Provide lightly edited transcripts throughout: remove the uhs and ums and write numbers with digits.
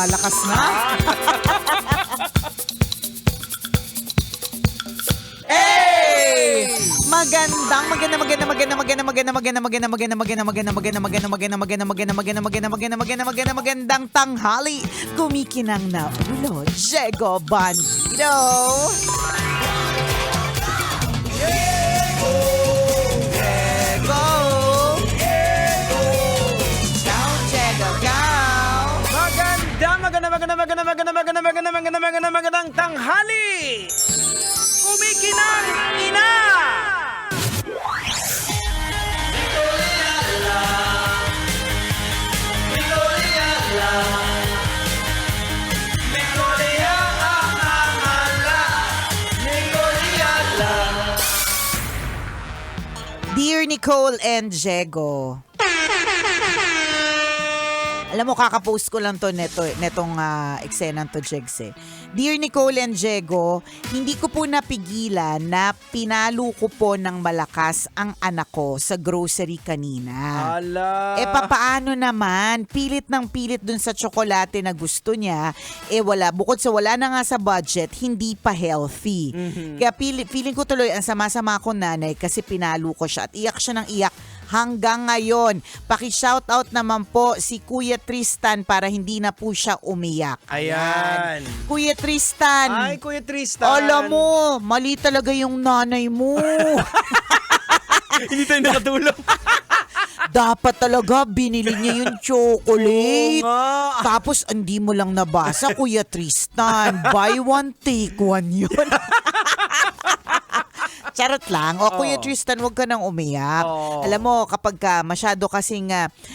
lumalakas na. Hey! Magandang tanghali. Kumikinang na ulo, Diego Bandido. Magandang tanghali! Kumikinang ina! Dear Nicole and Diego, alam mo, kakapost ko lang to netong eksenang to, Jegs eh. Dear Nicole and Diego, hindi ko po napigilan na pinalo ko po ng malakas ang anak ko sa grocery kanina. Ala! Papaano naman? Pilit ng pilit dun sa tsokolate na gusto niya. Wala. Bukod sa wala na nga sa budget, hindi pa healthy. Mm-hmm. Kaya feeling ko tuloy ang sama-sama ko nanay kasi pinalo ko siya at iyak siya ng iyak hanggang ngayon. Paki-shoutout naman po si Kuya Tristan para hindi na po siya umiyak. Ayan. Kuya Tristan. Ay, Kuya Tristan. Alam mo, mali talaga yung nanay mo. Hindi tayo nakatulong. Dapat talaga binili niya yung chocolate. Oo nga. Tapos hindi mo lang nabasa, Kuya Tristan. Buy one, take one yun. Charot lang. Kuya Tristan, huwag ka nang umiyak. Alam mo, kapag ka masyado kasing,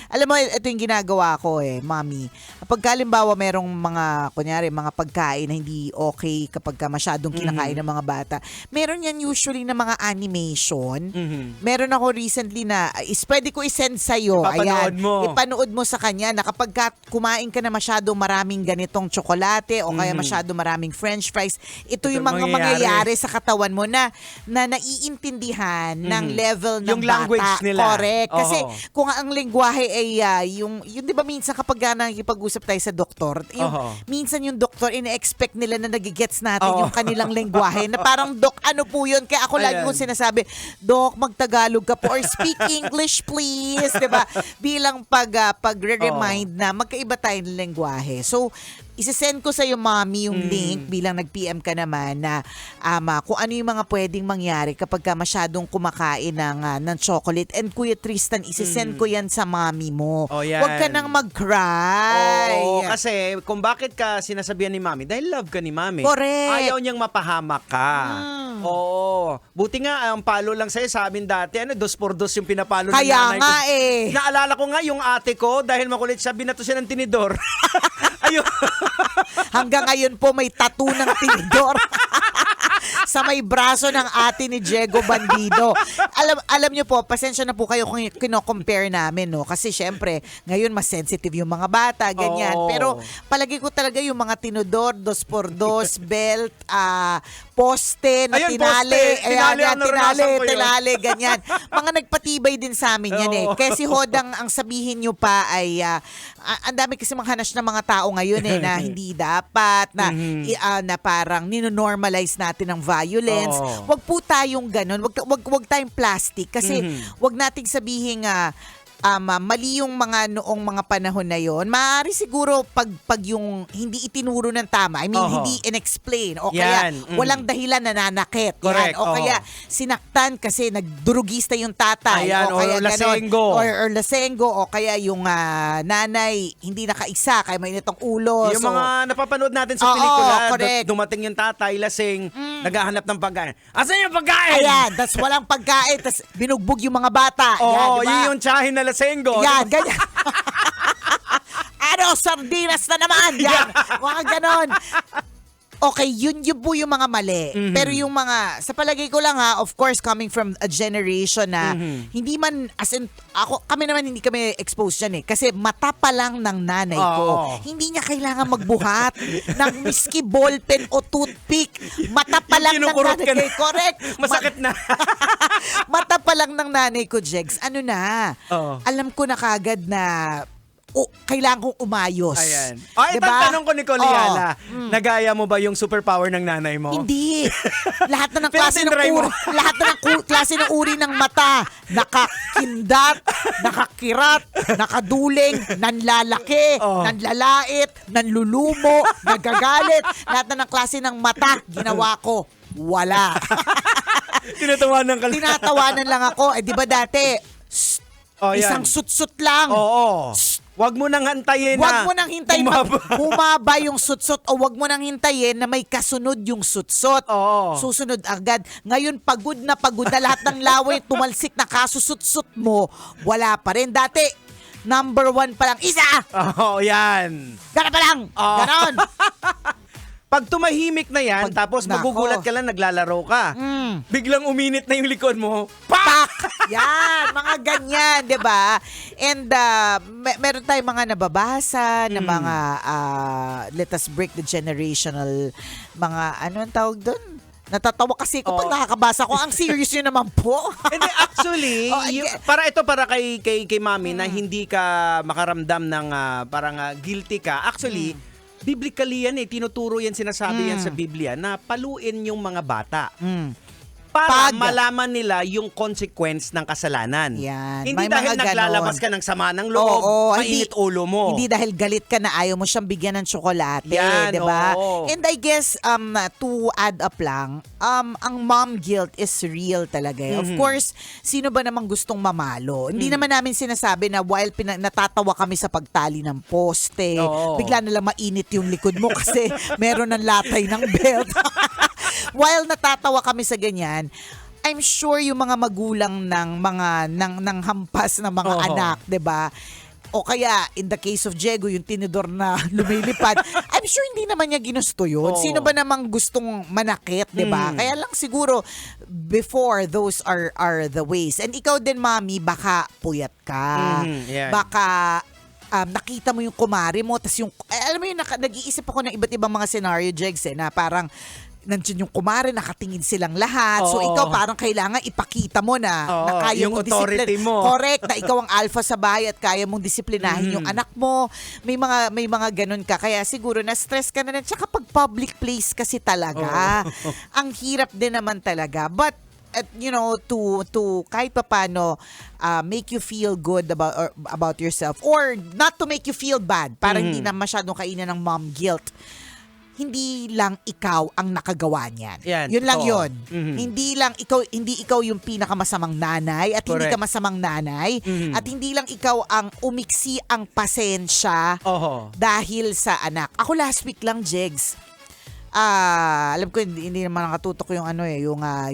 alam mo, ito yung ginagawa ko mami. Kapag halimbawa merong mga, kunyari, mga pagkain na hindi okay kapag ka masyadong kinakain ng mga bata, meron yan usually na mga animation. Meron ako recently na, pwede ko isend sa'yo. Ipapanood mo. Ipanood mo sa kanya na kapag ka kumain ka na masyado maraming ganitong tsokolate o kaya masyado maraming french fries, ito yung mga mangyayari sa katawan mo na naiintindihan ng level ng yung bata. language nila. Correct. Kasi Oo. kung ang lengguwahe ay yung di ba minsan kapag nakikipag-usap tayo sa doktor, minsan yung doktor ine-expect nila na nagigets natin yung kanilang lengguwahe na parang, Dok, ano po yun? Kaya ako lagi kong sinasabi, Dok, magtagalog ka po or speak English please. Diba? Bilang pag-remind na magkaiba tayo ng lengguwahe. So, isesend ko sa iyo, mami, yung link bilang nag-PM ka naman na kung ano yung mga pwedeng mangyari kapag ka masyadong kumakain ng chocolate. And Kuya Tristan, isesend ko yan sa mami mo. Yan. Huwag ka nang mag-cry. Oo, kasi kung bakit ka sinasabihan ni mami, dahil love ka ni mami. Correct. Ayaw niyang mapahamak ka. Oo. Buti nga, ang palo lang sa'yo, sa amin dati, 2x2 yung pinapalo ng Kaya nanay nga ko. Naalala ko nga yung ate ko, dahil makulit siya, binato siya ng tinidor. Ayun. Hanggang ngayon po may tattoo ng tinidor sa may braso ng ate ni Diego Bandido. Alam niyo po, pasensya na po kayo kung kino-compare namin, no? Kasi syempre, ngayon mas sensitive yung mga bata, ganyan. Pero palagi ko talaga yung mga tinidor, 2x2, belt, poste na Ayun, tinali. poste. Tinali, ganyan. Mga nagpatibay din sa amin yan Kaya si Hodang, ang sabihin nyo pa ay, ang dami kasi mga hanas ng mga tao ngayon na hindi dapat, na parang nino-normalize natin ang violence. Wag po tayong ganun. Wag tayong plastic kasi wag nating sabihin mali yung mga noong mga panahon na yon. Maaari siguro pag yung hindi itinuro ng tama, I mean hindi inexplain o kaya walang dahilan na nanakit. Correct. Yan. O kaya sinaktan kasi nagdurugista yung tatay. Ayan, o kaya or lasenggo. Or lasenggo o kaya yung nanay hindi nakaisa kaya mainit ang ulo. Yung mga napapanood natin sa pelikula, correct. dumating yung tatay, lasing, naghahanap ng pagkain. Asan yung pagkain? Ayan, tas walang pagkain, tas binugbog yung mga bata. Oo, diba? yun yung tsahin na lasenggo. Yan, ganyan. Sardinas na naman. Yan, mga ganon. Okay, yun po yung mga mali. Pero yung mga, sa palagay ko lang of course, coming from a generation na hindi man, as in, kami naman hindi kami exposed dyan Kasi mata pa lang ng nanay ko. Hindi niya kailangan magbuhat ng miski ballpen o toothpick. Mata pa lang ng nanay ko. Correct. Masakit na. Mata pa lang ng nanay ko, Jegs. Ano na? Alam ko na kagad na kailangan kong umayos. Ayan. Ay, Diba? tanong ko, Nicole Yala, nagaya mo ba yung superpower ng nanay mo? Hindi. Lahat na ng Pero klase ng tinry mo. uri, lahat na ng klase ng uri ng mata, nakakindat, nakakirat, nakaduling, nanlalaki, nanlalait, nanlulumo, nagagalit. Lahat na ng klase ng mata, ginawa ko. Wala. Tinatawanan ka lang. Tinatawanan lang ako. Di ba dati, isang sutsut lang. Oo. Wag mo nang hantayin Huwag mo nang hintayin humaba. humaba yung sutsot o huwag mo nang hintayin na may kasunod yung sutsot. Oo. Susunod agad. Ngayon, pagod na lahat ng laway, tumalsik na kasusutsot mo, wala pa rin. Dati, number 1 pa lang, isa! Oo, yan. Gano'n pa lang! Oo. Ganon! Pag tumahimik na yan, tapos Nako. magugulat ka lang, naglalaro ka. Biglang uminit na yung likod mo. Pak! Yan! Mga ganyan, di ba? And meron tayong mga nababasa na mga let us break the generational mga, ano ang tawag doon? Natatawa kasi ko pag nakakabasa ko. Ang serious yun naman po. Hindi, actually, para kay Mami na hindi ka makaramdam ng parang guilty ka. Actually, biblically yan tinuturo yan, sinasabi yan sa Biblia na paluin yung mga bata. Para malaman nila yung consequence ng kasalanan. Yan. Hindi May dahil mga naglalabas ka ng sama ng loob, mainit ulo mo. Hindi dahil galit ka na ayaw mo siyang bigyan ng tsokolate, Yan, 'di ba? oo. And I guess to add up lang, ang mom guilt is real talaga. Of course, sino ba namang gustong mamalo? Hindi naman namin sinasabi na while natatawa kami sa pagtali ng poste, bigla na lang mainit yung likod mo kasi meron ng latay ng belt. While natatawa kami sa ganyan, I'm sure yung mga magulang ng hampas ng mga anak, 'di ba? O kaya in the case of Diego, yung tinidor na lumilipad, I'm sure hindi naman niya ginusto yun. Sino ba namang gustong manakit, 'di ba? Kaya lang siguro before those are the ways. And ikaw din, Mami, baka puyat ka. Yan. Baka nakita mo yung kumare mo, tas yung, alam mo yun, nag-iisip ako ng iba't ibang mga scenario, Jegs, na parang nandiyan yung kumare, nakatingin silang lahat. So ikaw parang kailangan ipakita mo na kaya yung mong authority mo. Correct, na ikaw ang alpha sa bahay at kaya mong disiplinahin yung anak mo. May mga ganun ka. Kaya siguro na-stress ka na rin. Tsaka pag public place kasi talaga, ang hirap din naman talaga. But to kahit papaano make you feel good about yourself or not to make you feel bad para hindi na masyadong kainan ng mom guilt. Hindi lang ikaw ang nakagawa niyan. Yun lang yun. Hindi ikaw yung pinakamasamang nanay at hindi ka masamang nanay at hindi lang ikaw ang umiksi ang pasensya dahil sa anak. Ako last week lang, Jegs. Alam ko hindi naman nakatutok yung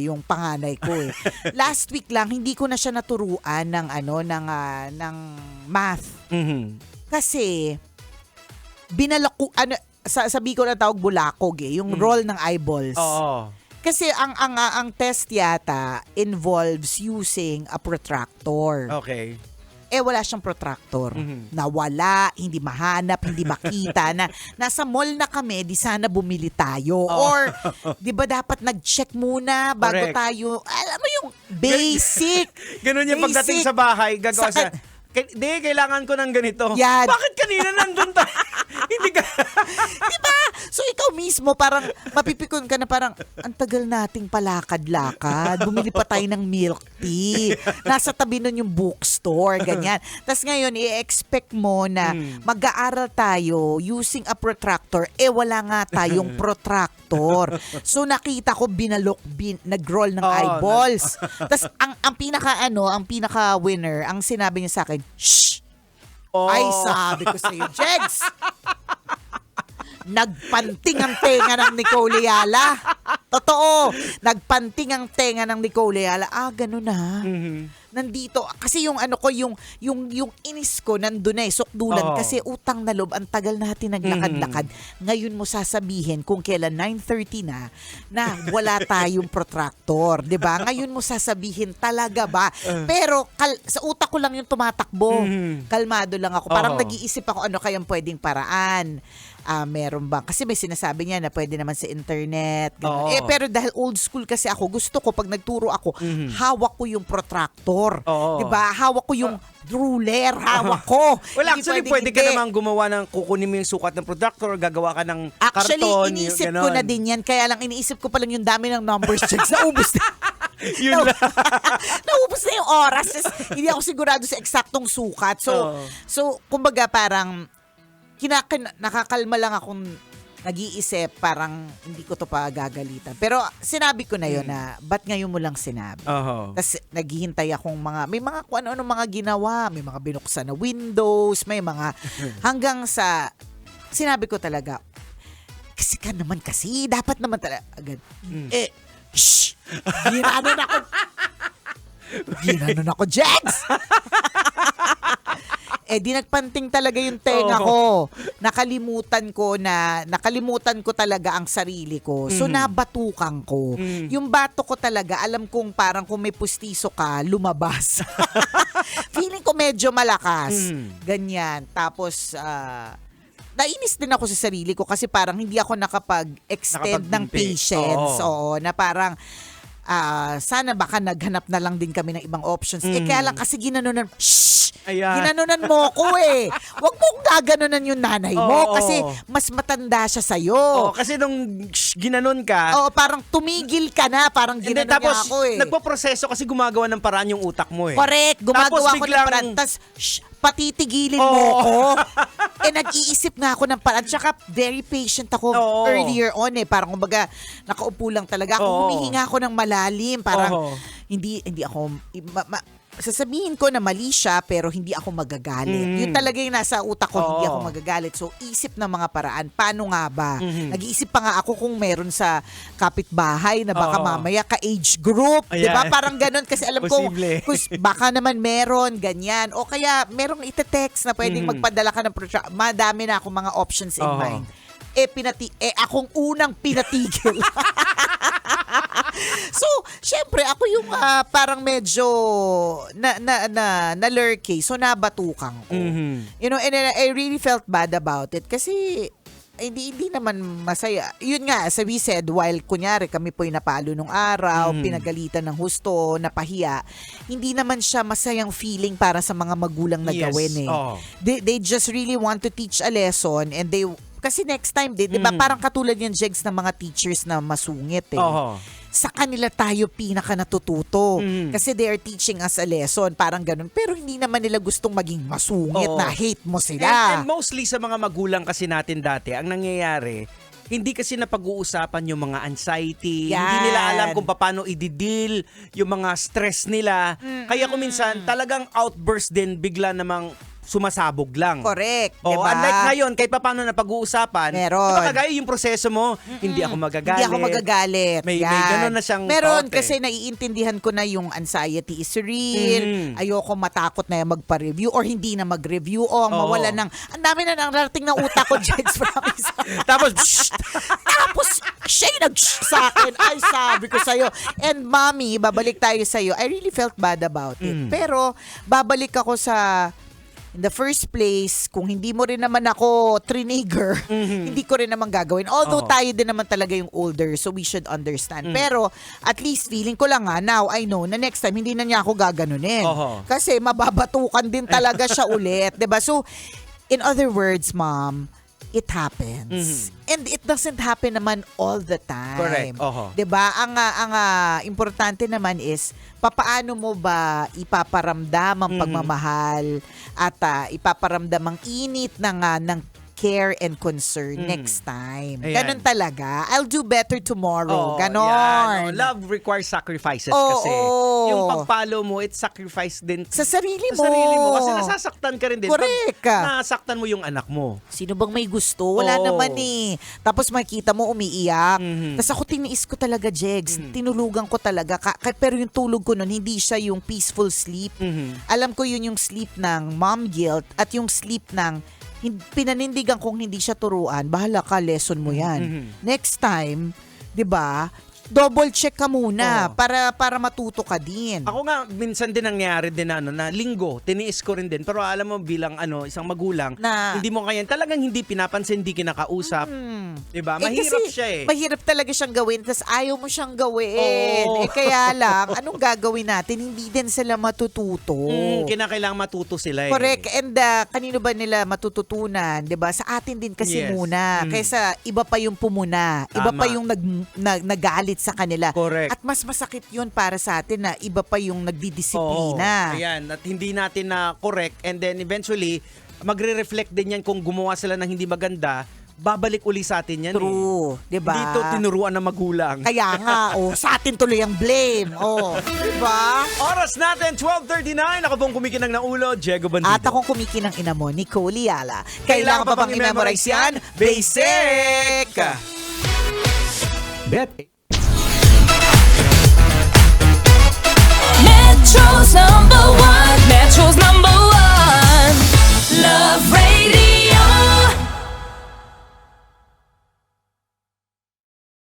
yung panganay ko eh. Last week lang hindi ko na siya naturuan ng math. Kasi sabi ko na tawag bulakog yung roll ng eyeballs. Kasi ang test yata involves using a protractor. Okay. Wala siyang protractor. Nawala, hindi mahanap, hindi makita na nasa mall na kami, di sana bumili tayo. Or, di ba dapat nag-check muna bago tayo, alam mo yung basic. Ganun yung pagdating sa bahay, gagawa sa... kailangan ko ng ganito. Yan. Bakit kanina nandun tayo? Hindi ka... Diba? So ikaw mismo parang mapipikon ka na parang ang tagal nating palakad-lakad. Bumili pa tayo ng milk tea. Nasa tabi nun yung bookstore, ganyan. Tapos ngayon, i-expect mo na mag-aaral tayo using a protractor. Wala nga tayong protractor. So nakita ko nag-roll ng eyeballs. Tapos ang pinaka-winner, ang sinabi niya sa akin, shh! Ay, sabi ko sa'yo, Jegs! Nagpanting ang tenga ng Nicole Yala. Totoo. Nagpanting ang tenga ng Nicole Yala. Ganun na. Nandito. Kasi yung inis ko nandun na sukdulan. Kasi utang na loob. Ang tagal natin naglakad-lakad. Ngayon mo sasabihin kung kailan 9:30 na wala tayong protractor. 'Di ba? Ngayon mo sasabihin talaga ba? Pero sa utak ko lang yung tumatakbo. Kalmado lang ako. Parang nag-iisip ako ano kayang pwedeng paraan. Meron ba? Kasi may sinasabi niya na pwede naman sa internet. Pero dahil old school kasi ako, gusto ko pag nagturo ako, hawak ko yung protractor. doktor. Oo. 'Di ba? Hawak ko yung ruler, hawak ko. Well, Hindi actually, pwedeng pwede ka hindi. namang gumawa ng kukunin mo yung sukat ng productor, gagawa ka ng Actually, karton. iniisip yung ko na ganon. din yan. Kaya lang iniisip ko pa lang yung dami ng numbers checks. Naubos na. Yun lang. Naubos na yung oras. Hindi ako sigurado sa eksaktong sukat. Oo. So kumbaga parang nakakalma lang akong nag-iisip, parang hindi ko to pa gagalitan. Pero sinabi ko na yun na, ba't ngayon mo lang sinabi? Oho. Tapos naghihintay akong may mga kung ano-ano mga ginawa, may mga binuksan na windows, may mga hanggang sa sinabi ko talaga, kasi ka naman kasi, dapat naman talaga agad. Shh! Ginanon ako, Jegs! Di nagpanting talaga yung tenga ko. Nakalimutan ko talaga ang sarili ko. So nabatukan ko. Yung bato ko talaga, alam kong parang kung may pustiso ka, lumabas. Feeling ko medyo malakas. Ganyan. Tapos, nainis din ako sa sarili ko kasi parang hindi ako nakapag-extend ng patience. Oo, na parang sana baka naghanap na lang din kami ng ibang options. Kaya lang kasi ginanunan, shh! Ayan. Ginanunan mo ko eh. Huwag mong gaganunan yung nanay mo kasi mas matanda siya sa'yo. Kasi nung ginanon ka, Oo, parang tumigil ka na, parang hindi, ginanon tapos niya ako eh. nagpo-proseso kasi gumagawa ng paraan yung utak mo eh. Correct, gumagawa ko ng biglang- paraan. Tapos, patitigilin mo ko. Nag-iisip nga ako ng paraan. Tsaka, very patient ako earlier on eh. Parang kumbaga, nakaupo lang talaga ako. Humihinga ako ng malalim. Parang, hindi ako, sasabihin ko na mali siya pero hindi ako magagalit. Yun talaga yung nasa utak ko, hindi ako magagalit. So, isip ng mga paraan. Paano nga ba? Nag-iisip pa nga ako kung meron sa kapitbahay na baka mamaya ka-age group. Ayan. Diba? Parang ganun kasi alam ko, Posible. baka naman meron, ganyan. O kaya merong ite-text na pwedeng magpadala ka ng project. Madami na akong mga options in mind. Akong unang pinatigil. So, syempre, ako yung parang medyo na-lurky. So, nabatukan ko. You know, and I really felt bad about it kasi hindi naman masaya. Yun nga, as we said, while kunyari kami po'y napalo nung araw, pinagalitan ng husto, napahiya, hindi naman siya masayang feeling para sa mga magulang na gawin eh. They just really want to teach a lesson and kasi next time, di ba parang katulad yung Jegs ng mga teachers na masungit eh. Sa kanila tayo pinaka natututo. Kasi they are teaching us a lesson. Parang ganun. Pero hindi naman nila gustong maging masungit na hate mo sila. And mostly sa mga magulang kasi natin dati, ang nangyayari, hindi kasi napag-uusapan yung mga anxiety. Yan. Hindi nila alam kung paano i-deal yung mga stress nila. Kaya kung minsan, talagang outburst din bigla namang sumasabog lang. Correct. Oh, diba? unlike ngayon, kahit pa paano napag-uusapan, Meron. diba kagaya yung proseso mo, hindi ako magagalit. Hindi ako magagalit. May ganun na siyang Meron thought, kasi naiintindihan ko na yung anxiety is real. Ayoko matakot na mag-pa-review or hindi na mag-review o mawala ng, ang dami na narating ng utak ko, Jegs, promise. Tapos, Tapos, siya yung sa akin. Ay, sabi ko sa'yo. And mommy, babalik tayo sa'yo. I really felt bad about it. Pero, babalik ako sa in the first place, kung hindi mo rin naman ako trigger, hindi ko rin naman gagawin. Although tayo din naman talaga yung older, so we should understand. Pero at least feeling ko lang now I know na next time hindi na niya ako gaganunin. Kasi mababatukan din talaga siya ulit. 'Di ba? So, in other words, mom, it happens. And it doesn't happen naman all the time. Correct. 'Di ba? Ang importante naman is papaano mo ba ipaparamdam ang pagmamahal at ipaparamdam ang init ng care and concern next time. Ayan. Ganon talaga. I'll do better tomorrow. Ganon. Yan. Love requires sacrifices kasi. Yung pagpalo mo, it's sacrifice din. Sa sarili mo. Sa sarili mo. Kasi nasasaktan ka rin din. Correct. Pag nasaktan mo yung anak mo. Sino bang may gusto? Wala naman eh. Tapos makita mo umiiyak. Tapos ako tiniis ko talaga, Jegs. Tinulugan ko talaga. Pero yung tulog ko nun, hindi siya yung peaceful sleep. Alam ko yun yung sleep ng mom guilt at yung sleep ng pinanindigan kong hindi siya turuan. Bahala ka, lesson mo yan. Next time, 'di ba? double check ka muna Oo. para matuto ka din. Ako nga, minsan din nangyari din na linggo, tiniis ko rin din. Pero alam mo, bilang isang magulang, hindi mo kaya, talagang hindi pinapansin, hindi kinakausap. Diba? Mahirap kasi siya eh. Mahirap talaga siyang gawin, tapos ayaw mo siyang gawin. Oo. Kaya lang, anong gagawin natin? Hindi din sila matututo. Kinakailangan matuto sila eh. Correct. And kanino ba nila matututunan? 'Di ba? Sa atin din kasi Yes. muna. Kaysa iba pa yung pumuna. Iba Tama. pa yung nagalit sa kanila. Correct. At mas masakit yun para sa atin na iba pa yung Oo. nagdidisiplina. Ayan, at hindi natin na correct and then eventually magre-reflect din yan kung gumawa sila ng hindi maganda, babalik uli sa atin yan. True. 'Di ba? Dito tinuruan ng magulang. Kaya nga, sa atin tuloy ang blame. 'Di ba? Oras natin 12:39. Ako pong kumikinang ng ulo, Diego Bandido. At akong kumikinang ina mo, Nicole Yala. Kailangan pa bang i-memorize yan? Basic! Bet